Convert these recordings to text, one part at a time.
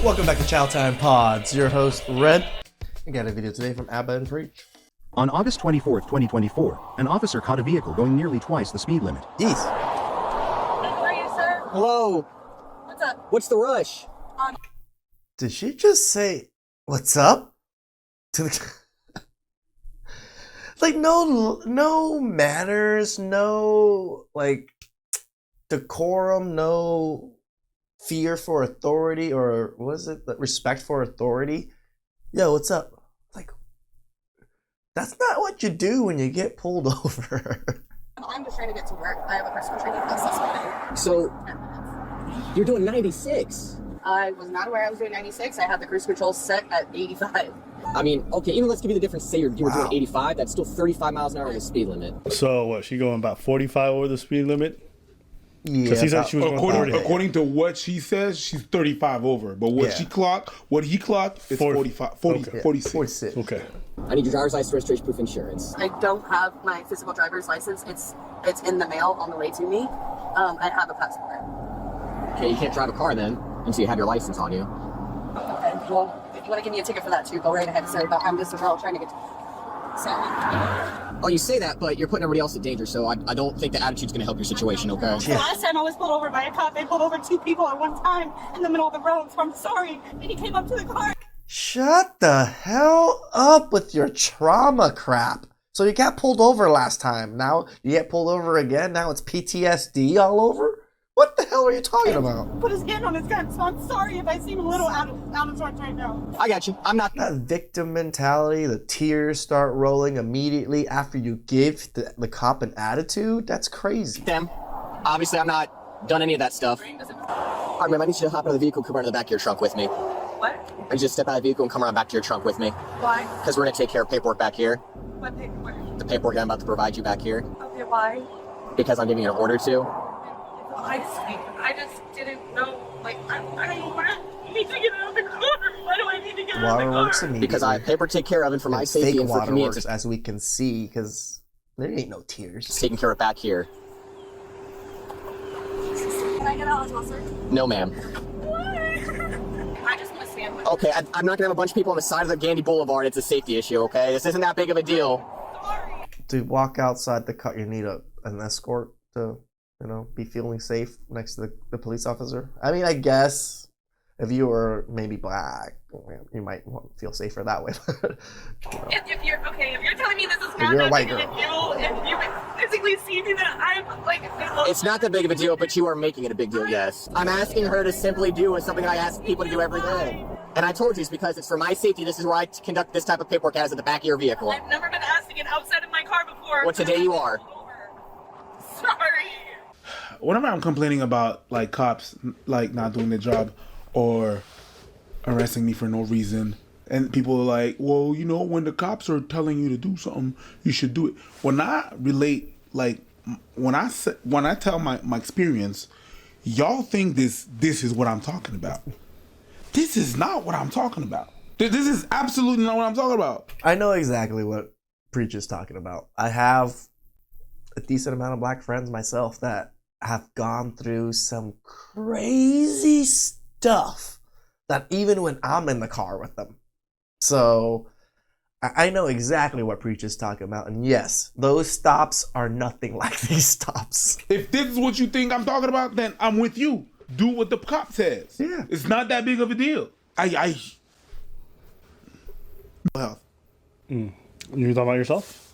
Welcome back to Chow Time Pods. Your host, Red. I got a video today from Abba and Preach. On August 24th, 2024, an officer caught a vehicle going nearly twice the speed limit. Jeez. How are you, sir? Hello. What's up? What's the rush? Did she just say, what's up? To the... like, no manners, no, like, decorum, no fear for authority, or what is it? Respect for authority? Yo, what's up? Like, that's not what you do when you get pulled over. I'm just trying to get to work. I have a personal training class. So, you're doing 96. I was not aware I was doing 96. I had the cruise control set at 85. I mean, okay, even let's give you the difference. Say you were doing 85, that's still 35 miles an hour the speed limit. So what, she going about 45 over the speed limit? Yeah. Because he said she was going 30. According to what she says, she's 35 over. But what he clocked is 45, 46. Okay. I need your driver's license, registration, proof, insurance. I don't have my physical driver's license. It's in the mail on the way to me. I have a passport. Okay, you can't drive a car then until you have your license on you. Okay, well, if you want to give me a ticket for that too, go right ahead. Sorry, but I'm just a girl trying to get to... Oh, you say that, but you're putting everybody else in danger, so I don't think the attitude's going to help your situation, okay? Yeah. Last time I was pulled over by a cop, they pulled over two people at one time in the middle of the road, so I'm sorry. And he came up to the car. Shut the hell up with your trauma crap. So you got pulled over last time. Now you get pulled over again. Now it's PTSD all over? What the hell are you talking about? Put his hand on his gun, so I'm sorry if I seem a little out of sorts right now. I got you. I'm not... That victim mentality, the tears start rolling immediately after you give the cop an attitude, that's crazy. Them. Obviously, I'm not done any of that stuff. All right, ma'am, I need you to hop out of the vehicle and come around to the back of your trunk with me. What? I need you to step out of the vehicle and come around back to your trunk with me. Why? Because we're going to take care of paperwork back here. What paperwork? The paperwork I'm about to provide you back here. Okay, why? Because I'm giving you an order to. I just didn't know. Like, I need to get out of the car. Why do I need to get out of Water the car? works immediately. Because I have paper to take care of, and for my And safety fake and for water convenience, works, as we can see, because there ain't no tears. it's taken care of back here. Can I get out as well, sir? No, ma'am. I just want to stand with Okay, I'm not gonna have a bunch of people on the side of the Gandy Boulevard. It's a safety issue, okay? This isn't that big of a deal. To walk outside the car, you need an escort to, be feeling safe next to the police officer. I mean, I guess if you were maybe black, you might feel safer that way. If you're telling me this is You're not a white that big girl. a deal, if you physically see me, then I'm like, It's not that big of a deal, but you are making it a big deal, yes. I'm asking her to simply do something that I ask people to do every day. And I told you it's because it's for my safety. This is where I conduct this type of paperwork as at the back of your vehicle. I've never been asked to get outside of my car before. Well, today you are. Sorry. Whenever I'm complaining about like cops like not doing their job or arresting me for no reason, and people are like, well, when the cops are telling you to do something, you should do it. When I relate, like when I tell my experience, y'all think this is what I'm talking about. This is not what I'm talking about. This is absolutely not what I'm talking about. I know exactly what Preach is talking about. I have a decent amount of black friends myself that have gone through some crazy stuff that even when I'm in the car with them. So I know exactly what Preach is talking about. And yes, those stops are nothing like these stops. If this is what you think I'm talking about, then I'm with you. Do what the cop says. Yeah. It's not that big of a deal. Well, You talking about yourself?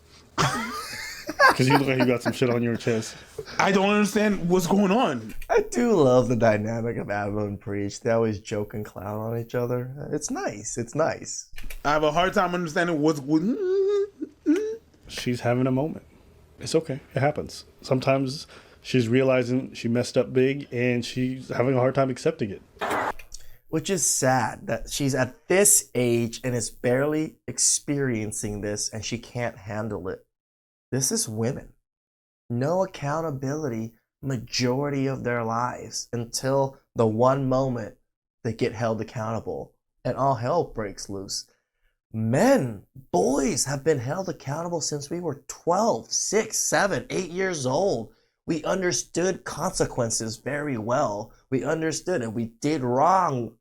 Because you look like you got some shit on your chest. I don't understand what's going on. I do love the dynamic of Abba and Preach. They always joke and clown on each other. It's nice. It's nice. I have a hard time understanding what's going. She's having a moment. It's okay. It happens. Sometimes she's realizing she messed up big and she's having a hard time accepting it. Which is sad that she's at this age and is barely experiencing this and she can't handle it. This is women. No accountability majority of their lives until the one moment they get held accountable and all hell breaks loose. Men, boys have been held accountable since we were 12, 6, 7, 8 years old. We understood consequences very well. We understood it. We did wrong.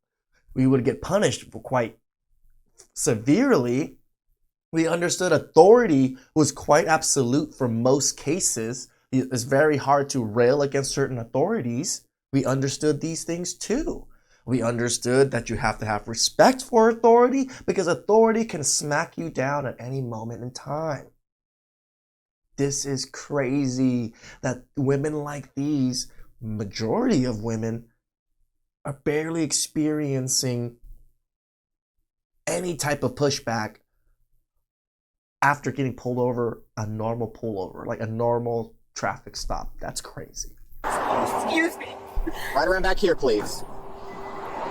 we would get punished quite severely. We understood authority was quite absolute for most cases. It's very hard to rail against certain authorities. We understood these things too. We understood that you have to have respect for authority because authority can smack you down at any moment in time. This is crazy that women like these, majority of women, are barely experiencing any type of pushback after getting pulled over, a normal pullover, like a normal traffic stop. That's crazy. Excuse me. Right around back here, please.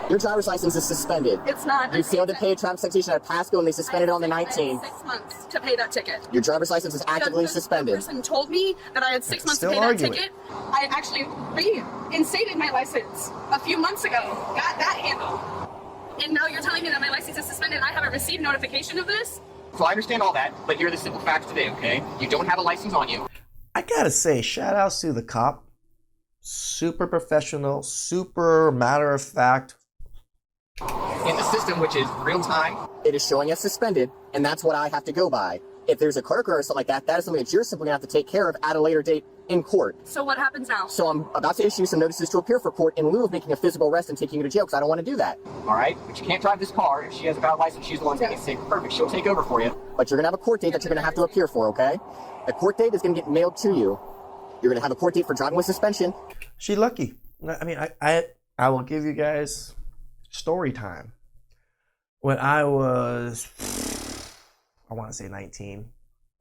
Your driver's license is suspended. It's not. You failed to pay a traffic citation at Pasco and they suspended it on the 19th. 6 months to pay that ticket. Your driver's license is actively The suspended. person told me that I had 6 months to Still pay arguing. that ticket. I actually reinstated my license a few months ago. Got that handled. And now you're telling me that my license is suspended. I haven't received notification of this. So I understand all that, but here are the simple facts today, okay? You don't have a license on you. I gotta say, shout outs to the cop. Super professional, super matter of fact. In the system, which is real time, it is showing as suspended, and that's what I have to go by. If there's a clerk or something like that, that is something that you're simply going to have to take care of at a later date in court. So what happens now? So I'm about to issue some notices to appear for court in lieu of making a physical arrest and taking you to jail, because I don't want to do that. All right? But you can't drive this car. If she has a valid license, she's the one taking it safe. Perfect. She'll take over for you. But you're going to have a court date that you're going to have to appear for, okay? The court date is going to get mailed to you. You're going to have a court date for driving with suspension. She lucky. I mean, I will give you guys story time. When I was, I want to say 19,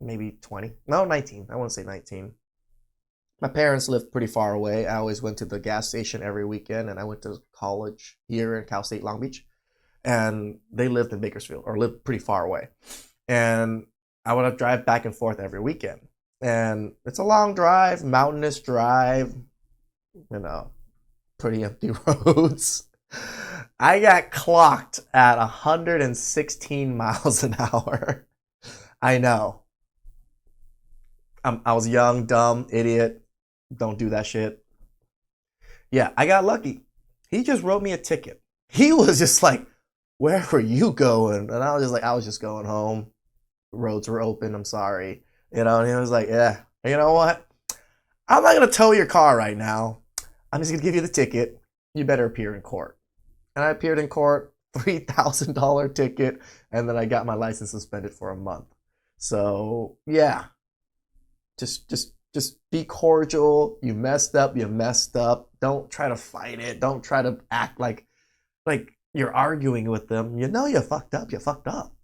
maybe 20. No, 19. I want to say 19. My parents lived pretty far away. I always went to the gas station every weekend, and I went to college here in Cal State Long Beach. And they lived in Bakersfield, or lived pretty far away. And I would drive back and forth every weekend. And it's a long drive, mountainous drive, you know, pretty empty roads. I got clocked at 116 miles an hour. I know. I was young, dumb, idiot. Don't do that shit. Yeah, I got lucky. He just wrote me a ticket. He was just like, where were you going? And I was just like, I was just going home. Roads were open. I'm sorry. You know, and he was like, yeah, you know what? I'm not going to tow your car right now. I'm just going to give you the ticket. You better appear in court. And I appeared in court, $3,000 ticket, and then I got my license suspended for a month. So, yeah. Just be cordial. You messed up, you messed up. Don't try to fight it. Don't try to act like you're arguing with them. You know you fucked up, you fucked up.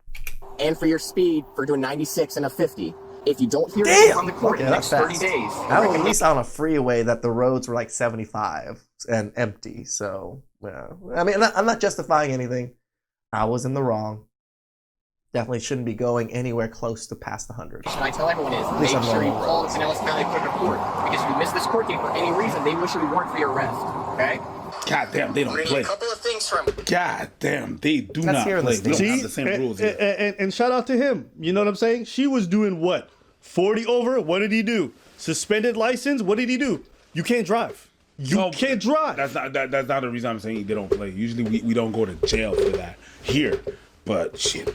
And for your speed for doing 96 and a 50. If you don't hear Damn! it from the court in the Okay, next that's 30 fast. days. I was at least on a freeway that the roads were like 75 and empty. So, yeah. I mean, I'm not justifying anything. I was in the wrong. Definitely shouldn't be going anywhere close to past 100. What I tell everyone is, least make I'm sure you normal. call the Pinellas County Clerk of Court. Because if you miss this court date for any reason, they will issue a warrant for your arrest. Okay? God damn, they don't We're gonna play. need a couple of things from you. God damn, they do That's not here in the play. We don't States. have the same rules here. And shout out to him. You know what I'm saying? She was doing what? 40 over? What did he do? Suspended license? What did he do? You can't drive. You No, can't drive. That's not the reason I'm saying they don't play. Usually we don't go to jail for that here. But shit.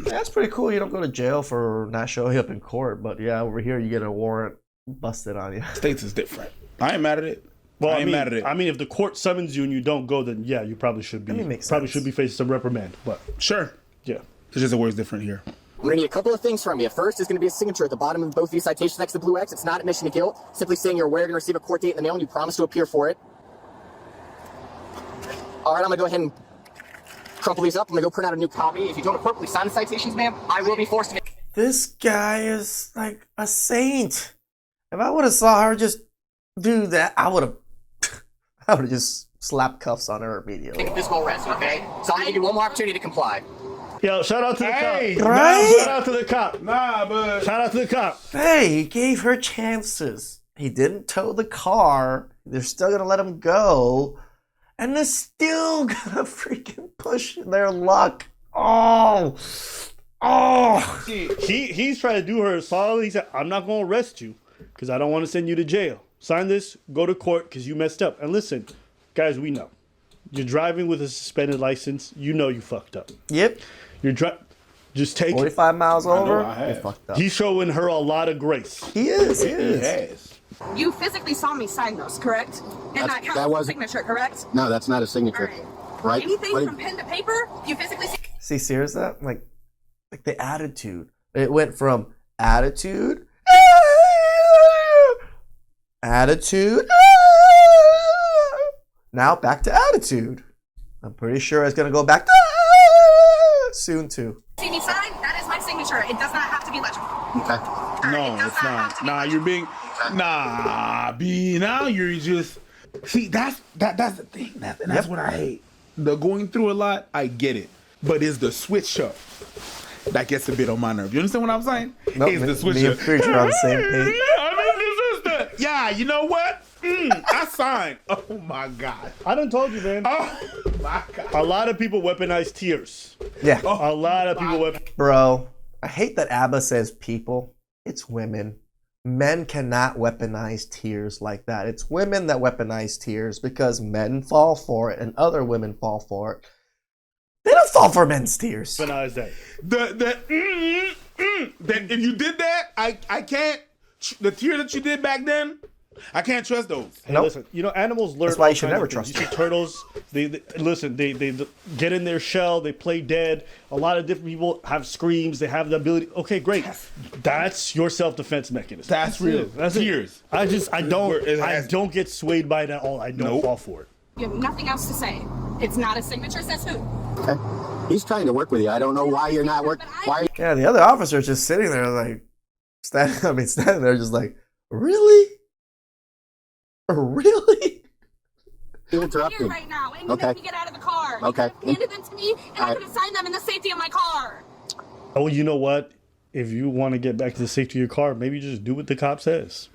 That's pretty cool. You don't go to jail for not showing up in court. But yeah, over here you get a warrant busted on you. States is different. I ain't mad at it. Well, I ain't mad at it. I mean, if the court summons you and you don't go, then yeah, you probably should be. I mean, makes probably sense. should be facing some reprimand. But Sure. yeah. It's just the word's different here. We're gonna need a couple of things from you. First is gonna be a signature at the bottom of both these citations next to the blue X. It's not admission to guilt. Simply saying you're aware you're gonna receive a court date in the mail and you promise to appear for it. All right, I'm gonna go ahead and crumple these up. I'm gonna go print out a new copy. If you don't appropriately sign the citations, ma'am, I will be forced to make This guy is like a saint. If I would have saw her just do that, I would have just slapped cuffs on her immediately. a physical arrest, okay? So I'm gonna give you one more opportunity to comply. Yo, shout out to the Hey, cop. right? Shout out to the cop. Nah, but Shout out to the cop. Hey, he gave her chances. He didn't tow the car. They're still gonna let him go. And they're still gonna freaking push their luck. Oh. He's trying to do her a solid. He said, I'm not going to arrest you because I don't want to send you to jail. Sign this, go to court because you messed up. And listen, guys, we know. You're driving with a suspended license. You know you fucked up. Yep. You're just take it. 45 miles over. I have. You fucked up. He's showing her a lot of grace. He is. He He is. has. You physically saw me sign those, correct? And that counts that as a wasn't- signature, correct? No, that's not a signature. Right? Anything What- from pen to paper, you physically see. See, serious that? Like the attitude. It went from attitude, attitude, now back to attitude. I'm pretty sure it's gonna go back to soon too. See me sign? That is my signature. It does not have to be legible. Okay. No, It does it's not have not. to be Nah, legible. you're being. Nah, B. Now you're just. See, that's the thing. That's what I hate. The going through a lot, I get it, but it's the switch up that gets a bit on my nerve. You understand what I'm saying? Nope, It's the me switch and up. Preacher are on the same page. I mean, this is the. Yeah, you know what? I signed. Oh my god. I done told you, man. Oh my god. A lot of people weaponize tears. Yeah, A lot of people bro. I hate that ABBA says people. It's women. Men cannot weaponize tears like that. It's women that weaponize tears because men fall for it and other women fall for it. They don't fall for men's tears. weaponize that. That if you did that, I can't. The tear that you did back then, I can't trust those. Hey, Nope. listen, you know, animals learn. That's why you all should kinds never of things. trust You see turtles. They get in their shell. They play dead. A lot of different people have screams. They have the ability. Okay, great. That's your self-defense mechanism. That's real. it. That's Tears. it. I It don't get swayed by it at all. I don't Nope. fall for it. You have nothing else to say. It's not a signature, says who? Okay. He's trying to work with you. I don't know why you're not working. Why? Yeah, the other officer's just sitting there like, standing there just like, really? Really? You Here interrupted. right now, and you Okay. make me get out of the car. You Okay. could have handed them to me, and I Alright. could have signed them in the safety of my car. Oh, you know what? If you want to get back to the safety of your car, maybe just do what the cop says.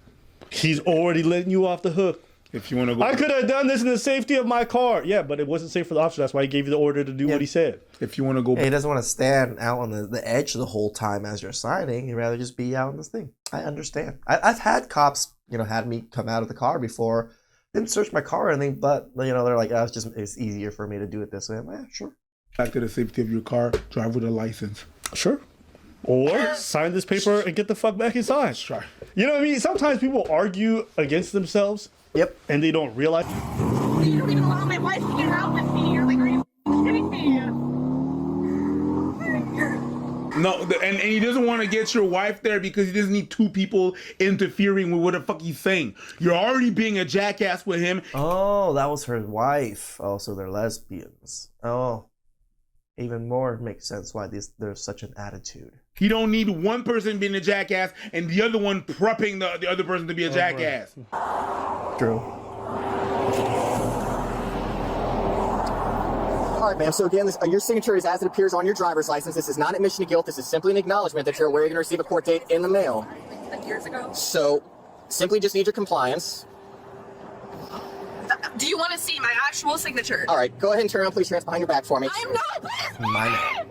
He's already letting you off the hook. If you want to go, I could have done this in the safety of my car. Yeah, but it wasn't safe for the officer. That's why he gave you the order to do what he said. if you want to go, Yeah, he doesn't want to stand out on the edge the whole time as you're signing. He'd rather just be out on this thing. I understand. I've had cops, had me come out of the car before. Didn't search my car or anything, but they're like, oh, it's easier for me to do it this way. I'm like, yeah, sure. back to the safety of your car, drive with a license. Sure. Or sign this paper and get the fuck back inside. Sure. You know what I mean? Sometimes people argue against themselves Yep. and they don't realize. You don't even allow my wife to get out with me. You're like, are you kidding me? No, and he doesn't want to get your wife there because he doesn't need two people interfering with what the fuck he's saying. You're already being a jackass with him. Oh, that was her wife. Oh, so they're lesbians. Oh, even more makes sense why there's such an attitude. He don't need one person being a jackass and the other one prepping the other person to be a jackass. True. All right, ma'am. So again, your signature is as it appears on your driver's license. This is not admission to guilt. This is simply an acknowledgement that you're aware you're going to receive a court date in the mail. Like years ago. So simply just need your compliance. Do you want to see my actual signature? All right, go ahead and turn around. Place your hands behind your back for me. I'm not. My man.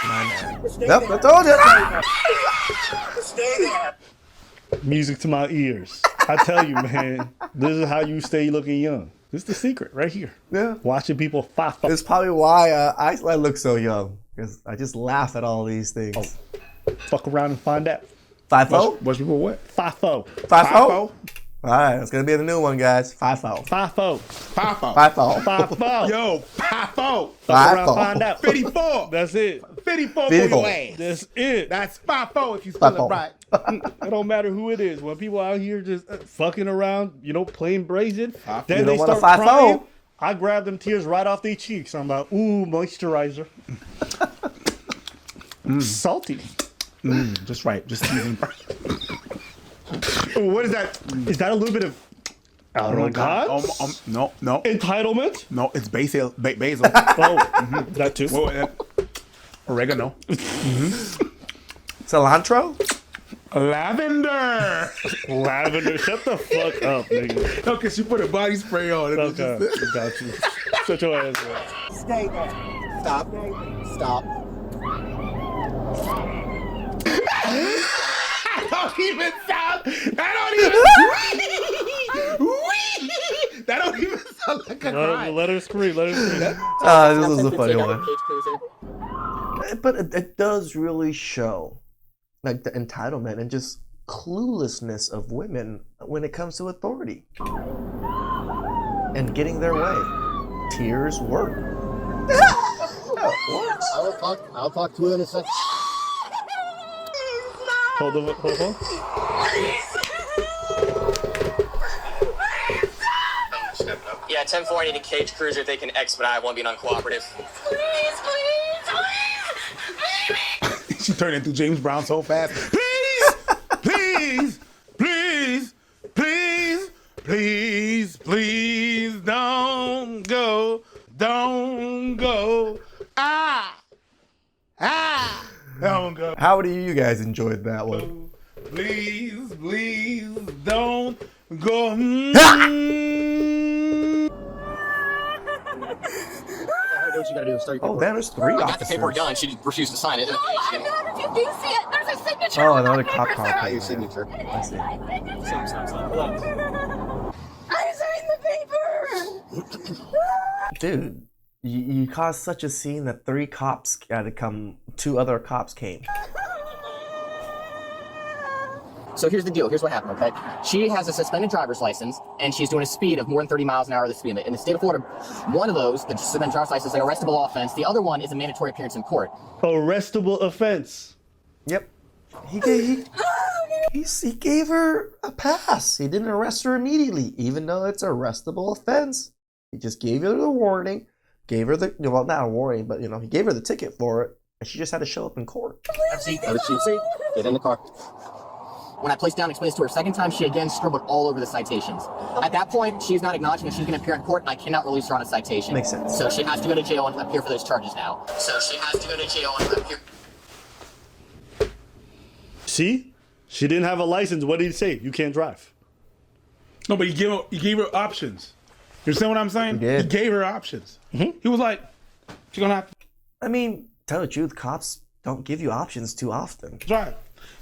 My man. Yep, I told you. Music to my ears. I tell you, man, this is how you stay looking young. This is the secret right here. Yeah. Watching people fight. It's probably why I look so young. Because I just laugh at all these things. Fuck around and find out. 5-0? Watch people what? 5-0. 5-0? All Alright, it's gonna be the new one, guys. 5-0. 5-0. 5-0. 5-0. 5-0. Yo, 5-0. Fuck around, 5-0. find out. 54. That's it. 54 for 54. your ass. That's it. That's 5-4 if you spell 5-0. it right. It don't matter who it is. When people out here just fucking around, playing brazen, You then they don't want a start 5-0. crying. I grab them tears right off their cheeks. I'm like, ooh, moisturizer. Salty. Just right. Just teasing. What is that? Is that a little bit of arrogance? No. Entitlement? No, it's basil. Basil. Oh, that too. Oregano. Cilantro? Lavender. Lavender. Shut the fuck up, nigga. No, because she put a body spray on it. Okay, got you. Shut your ass up. Stay there. Stop. Stop. That don't even sound. That don't even like a cry. Let her scream. Let her scream. This was a funny one. But it does really show like the entitlement and just cluelessness of women when it comes to authority and getting their way. Tears work. I'll talk to her in a second. Hold on. Yeah, 10-4, I need a cage cruiser if they can expedite. I won't be uncooperative. She turned into James Brown so fast. Please, don't go. Don't go. Don't go. How many of you guys enjoyed that one? Please, don't go. What you gotta do is start your Oh, paperwork. there's 3 I got the officers. paperwork done. She just refused to sign it. No, I'm not. If you do see it, there's a signature. Oh, on another that cop paper, car. sir. Your signature. I see. I signed the paper. Dude, you caused such a scene that 3 cops had to come. 2 other cops came. So here's the deal. Here's what happened, okay? She has a suspended driver's license, and she's doing a speed of more than 30 miles an hour of the speed limit. In the state of Florida, one of those, the suspended driver's license, is an arrestable offense. The other one is a mandatory appearance in court. Arrestable offense. Yep. He gave her a pass. He didn't arrest her immediately, even though it's an arrestable offense. He just gave her the warning, gave her the, well, not a warning, but, he gave her the ticket for it, and she just had to show up in court. See, get in the car. When I placed down and explained this to her a second time, she again scribbled all over the citations. At that point, she's not acknowledging that she's going to appear in court, and I cannot release her on a citation. Makes sense. So she has to go to jail and appear for those charges now. See? She didn't have a license. What did he say? You can't drive. No, but he gave her options. You understand what I'm saying? He did. He gave her options. Mm-hmm. He was like, "You're gonna have to I mean, tell the truth, cops don't give you options too often. drive.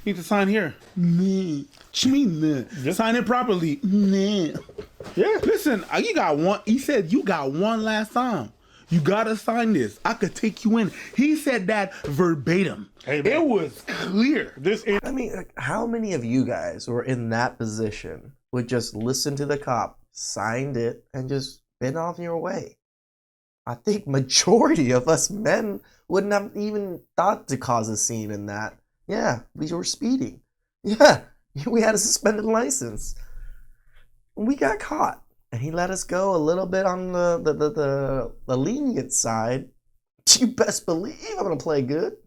You need to sign here." Nah. What you mean, nah? Sign it properly. Nah. Yeah. Listen, you got one. He said you got one last time. You gotta sign this. I could take you in. He said that verbatim. Hey, man. It was clear. I mean, like, how many of you guys who are in that position would just listen to the cop, signed it, and just been on your way? I think majority of us men wouldn't have even thought to cause a scene in that. Yeah, we were speeding. Yeah, we had a suspended license. We got caught, and he let us go a little bit on the lenient side. You best believe I'm gonna play good.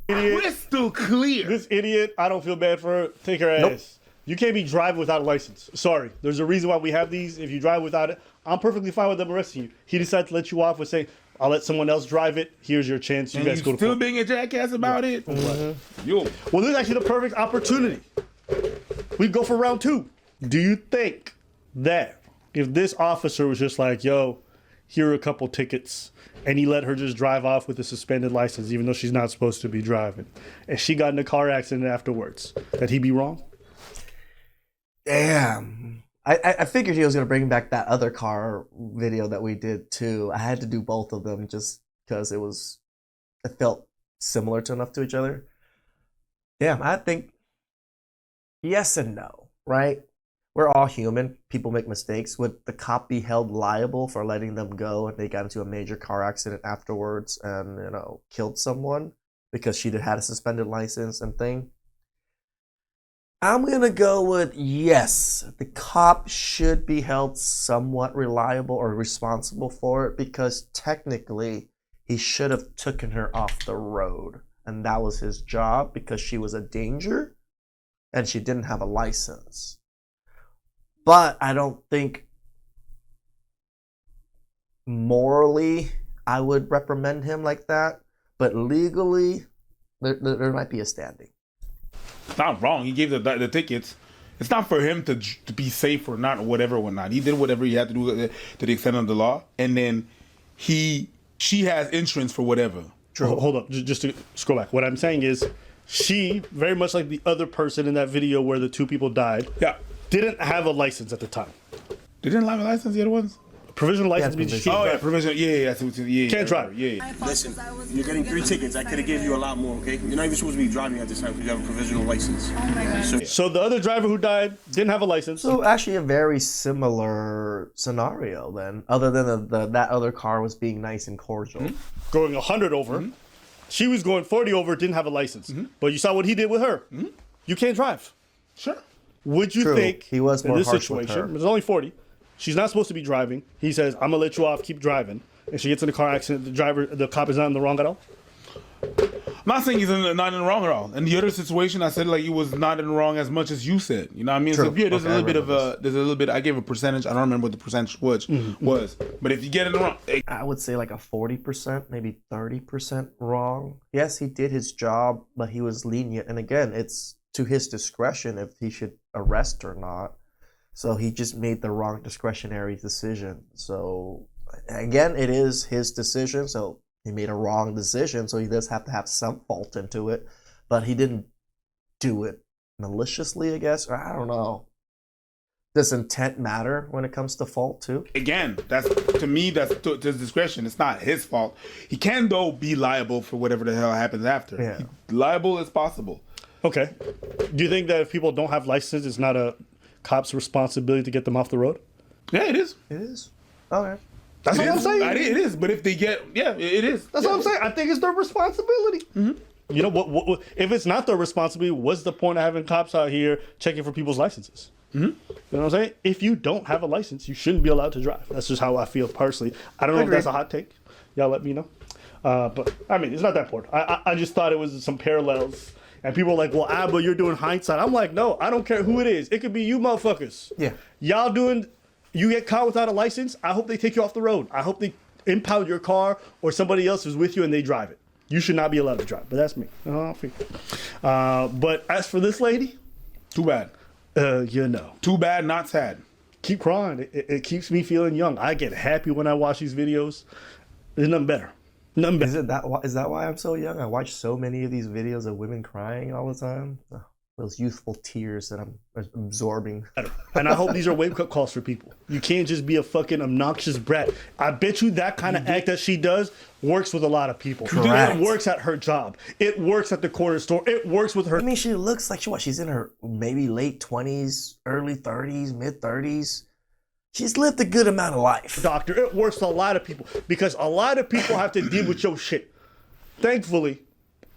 Crystal clear. This idiot, I don't feel bad for her. Take her ass. Nope. You can't be driving without a license. Sorry. There's a reason why we have these. If you drive without it, I'm perfectly fine with them arresting you. He decided to let you off with saying, I'll let someone else drive it. Here's your chance. You And guys you go to still court. being a jackass about it? Yo. Well, this is actually the perfect opportunity. We go for round 2. Do you think that if this officer was just like, yo, here are a couple tickets, and he let her just drive off with a suspended license, even though she's not supposed to be driving, and she got in a car accident afterwards, that he'd be wrong? Damn. I figured he was going to bring back that other car video that we did too. I had to do both of them just because it felt similar to enough to each other. Damn, I think yes and no, right? We're all human. People make mistakes. Would the cop be held liable for letting them go and they got into a major car accident afterwards and, killed someone because she had a suspended license and thing? I'm going to go with yes. The cop should be held somewhat reliable or responsible for it because technically he should have taken her off the road. And that was his job because she was a danger and she didn't have a license. But I don't think morally I would reprimand him like that. But legally, there might be a standing. It's not wrong. He gave the tickets. It's not for him to be safe or not, or whatnot. He did whatever he had to do to the extent of the law, and then she has insurance for whatever. Hold up, just to scroll back. What I'm saying is, she, very much like the other person in that video where the 2 people died, Yeah. didn't have a license at the time. They didn't have a license, the other ones? Provisional license means you provisional. can't Oh yeah, drive. provisional. Yeah. I see what you Can't drive. Yeah. Listen, you're getting 3 tickets. I could have gave you a lot more, okay? You're not even supposed to be driving at this time because you have a provisional license. Oh my god. So the other driver who died didn't have a license. So actually, a very similar scenario then, other than that other car was being nice and cordial. Going 100 over. She was going 40 over, didn't have a license. But you saw what he did with her. You can't drive. Sure. Would you True. think He was in more this harsh with situation, her. it's only 40, she's not supposed to be driving. He says, I'm gonna let you off, keep driving. And she gets in a car accident, the cop is not in the wrong at all? I'm not saying he's not in the wrong at all. In the other situation, I said like he was not in the wrong as much as you said. You know what I mean? True. So yeah, there's Okay, a little bit I of remember there's a little bit. I gave a percentage. I don't remember what the percentage was. But if you get in the wrong, I would say like a 40%, maybe 30% wrong. Yes, he did his job, but he was lenient. And again, it's to his discretion if he should arrest or not. So he just made the wrong discretionary decision. So again, it is his decision. So he made a wrong decision. So he does have to have some fault into it. But he didn't do it maliciously, I guess. Or I don't know. Does intent matter when it comes to fault too? again, that's to me that's to his discretion. It's not his fault. He can though be liable for whatever the hell happens after. Yeah. Liable as possible. Okay. Do you think that if people don't have license, it's not a cop's responsibility to get them off the road? Yeah, it is. It is. Okay. That's It what I'm is. saying. It is. But if they get, it is. That's what I'm saying. I think it's their responsibility. You know, what if it's not their responsibility, what's the point of having cops out here checking for people's licenses? You know what I'm saying? If you don't have a license, you shouldn't be allowed to drive. That's just how I feel personally. I don't know if that's a hot take. Y'all let me know. But I mean, it's not that important. I just thought it was some parallels. And people are like, well, Abba, you're doing hindsight. I'm like, no, I don't care who it is. It could be you motherfuckers. Yeah. Y'all you get caught without a license, I hope they take you off the road. I hope they impound your car or somebody else is with you and they drive it. You should not be allowed to drive. But that's me. But as for this lady, Too bad. you know, Too bad, not sad. keep crying. It keeps me feeling young. I get happy when I watch these videos. There's nothing better. Nothing better. Is that why I'm so young? I watch so many of these videos of women crying all the time. Ugh, those youthful tears that I'm absorbing. And I hope these are wake-up calls for people. You can't just be a fucking obnoxious brat. I bet you that kind of act that she does works with a lot of people. Correct. It works at her job. It works at the corner store. It works with her. I mean, she looks like she's in her maybe late 20s, early 30s, mid 30s. She's lived a good amount of life. Doctor, it works for a lot of people because a lot of people have to deal with your shit. Thankfully,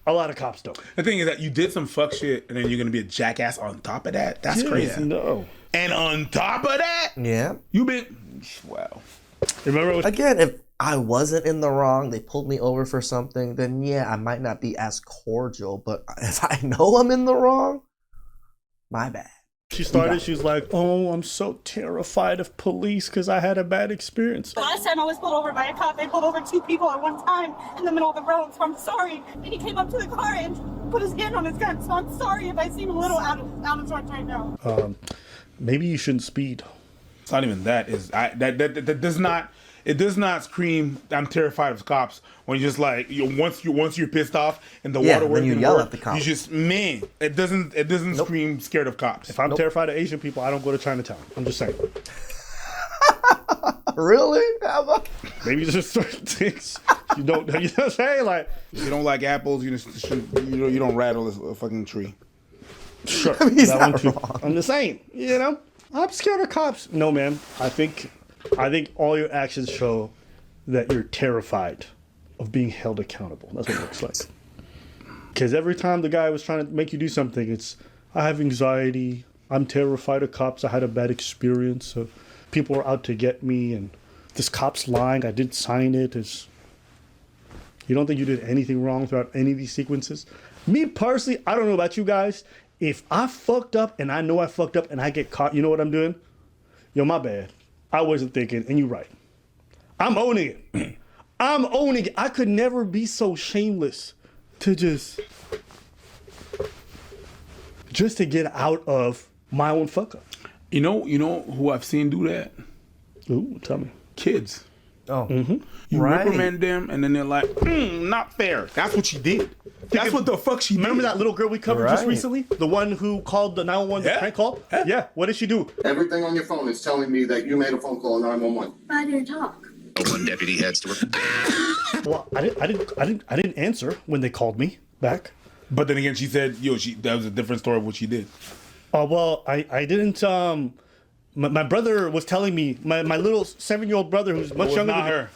a lot of cops don't. The thing is that you did some fuck shit and then you're gonna be a jackass on top of that. That's crazy. No. And on top of that, Yeah. you been wow. Remember what Again, if I wasn't in the wrong, they pulled me over for something, then yeah, I might not be as cordial. But if I know I'm in the wrong, my bad. she started? She was like, oh, I'm so terrified of police because I had a bad experience. Last time I was pulled over by a cop, they pulled over 2 people at one time in the middle of the road, so I'm sorry. And he came up to the car and put his hand on his gun, so I'm sorry if I seem a little out of sorts right now. Maybe you shouldn't speed. It's not even that. That does not. It does not scream. I'm terrified of cops. When you just like once you're pissed off and the Yeah, water then you didn't yell work, at the cop. You just it doesn't scream scared of cops. If I'm terrified of Asian people, I don't go to Chinatown. I'm just saying. Really, Emma? Maybe there's certain things you don't. You know what I'm saying? Like, If you don't like apples, you don't rattle a fucking tree. sure, He's that not one too. wrong. I'm the same. You know, I'm scared of cops. No, man. I think all your actions show that you're terrified of being held accountable. That's what it looks like. Because every time the guy was trying to make you do something, it's I have anxiety. I'm terrified of cops. I had a bad experience. So people are out to get me, and this cop's lying. I didn't sign it. You don't think you did anything wrong throughout any of these sequences? Me personally, I don't know about you guys. If I fucked up and I know I fucked up and I get caught, you know what I'm doing? Yo, my bad. I wasn't thinking, and you're right. I'm owning it. I'm owning it. I could never be so shameless to just to get out of my own fuck up. You know who I've seen do that? Ooh, tell me. Kids. Oh, You right. reprimand them, and then they're like, not fair. That's what she did. That's what the fuck she Remember did. that little girl we covered just Right. recently? The one who called the 911 Yeah. prank call? Yeah. Yeah. What did she do? Everything on your phone is telling me that you made a phone call 911. I didn't talk. One deputy heads to work. Well, I didn't answer when they called me back. But then again, she said, that was a different story of what she did. Well, I didn't. My brother was telling me, my little 7-year-old brother who's much was younger not than her.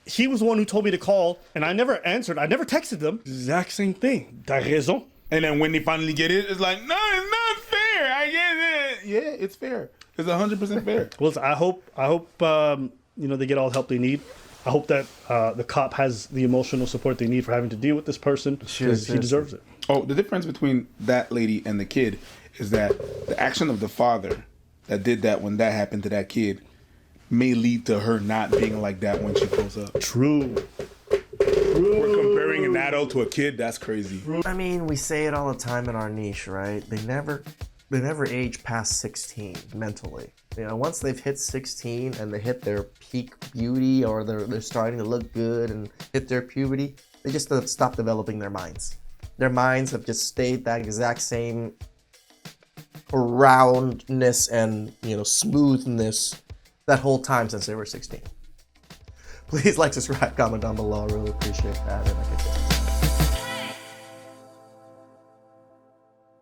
he was the one who told me to call, and I never answered. I never texted them. Exact same thing. T'as raison. And then when they finally get it, it's like, no, it's not fair. I get it. Yeah, it's fair. It's 100% fair. Well, I hope they get all the help they need. I hope that the cop has the emotional support they need for having to deal with this person because he deserves it. Oh, the difference between that lady and the kid is that the action of the father that did that when that happened to that kid may lead to her not being like that when she grows up. True. We're comparing an adult to a kid. That's crazy. I mean, we say it all the time in our niche, right? They never age past 16 mentally. Once they've hit 16 and they hit their peak beauty, or they're starting to look good and hit their puberty, they just stop developing their minds. Their minds have just stayed that exact same roundness and smoothness that whole time since they were 16. Please like, subscribe, comment down below. I really appreciate that. And like I said,